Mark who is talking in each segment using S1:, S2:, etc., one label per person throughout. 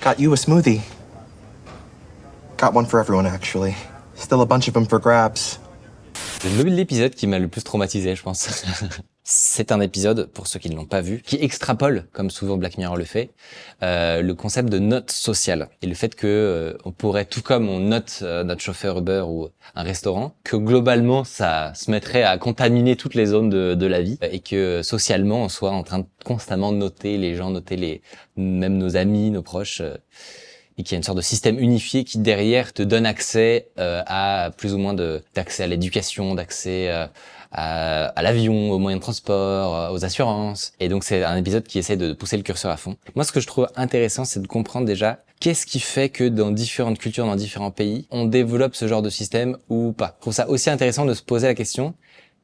S1: Got you a smoothie. Got one for everyone, actually. Still a bunch of them for grabs.
S2: C'est l'épisode qui m'a le plus traumatisé, je pense. C'est un épisode, pour ceux qui ne l'ont pas vu, qui extrapole, comme souvent Black Mirror le fait, le concept de note sociale. Et le fait que on pourrait, tout comme on note notre chauffeur Uber ou un restaurant, que globalement, ça se mettrait à contaminer toutes les zones de la vie et que socialement, on soit en train de constamment noter les gens, même nos amis, nos proches, et qu'il y a une sorte de système unifié qui derrière te donne accès à plus ou moins d'accès à l'éducation, d'accès à l'avion, aux moyens de transport, aux assurances. Et donc c'est un épisode qui essaie de pousser le curseur à fond. Moi, ce que je trouve intéressant, c'est de comprendre déjà qu'est-ce qui fait que dans différentes cultures, dans différents pays, on développe ce genre de système ou pas. Je trouve ça aussi intéressant de se poser la question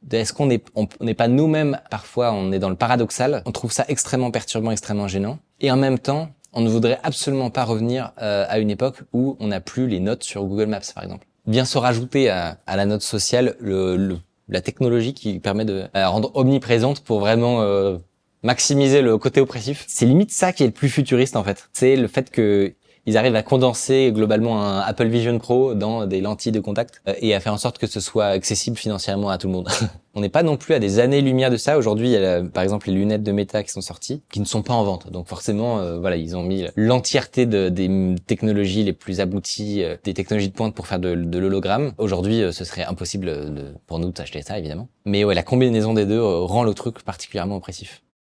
S2: de est-ce qu'on n'est pas nous-mêmes, parfois on est dans le paradoxal, on trouve ça extrêmement perturbant, extrêmement gênant, et en même temps, on ne voudrait absolument pas revenir à une époque où on n'a plus les notes sur Google Maps, par exemple. Bien se rajouter à la note sociale la technologie qui permet de la rendre omniprésente pour vraiment maximiser le côté oppressif. C'est limite ça qui est le plus futuriste, en fait. C'est le fait que ils arrivent à condenser globalement un Apple Vision Pro dans des lentilles de contact et à faire en sorte que ce soit accessible financièrement à tout le monde. On n'est pas non plus à des années-lumière de ça. Aujourd'hui, il y a par exemple les lunettes de Meta qui sont sorties, qui ne sont pas en vente. Donc forcément, voilà, ils ont mis l'entièreté des technologies les plus abouties, des technologies de pointe pour faire de l'hologramme. Aujourd'hui, ce serait impossible pour nous d'acheter ça, évidemment. Mais ouais, la combinaison des deux rend le truc particulièrement oppressif.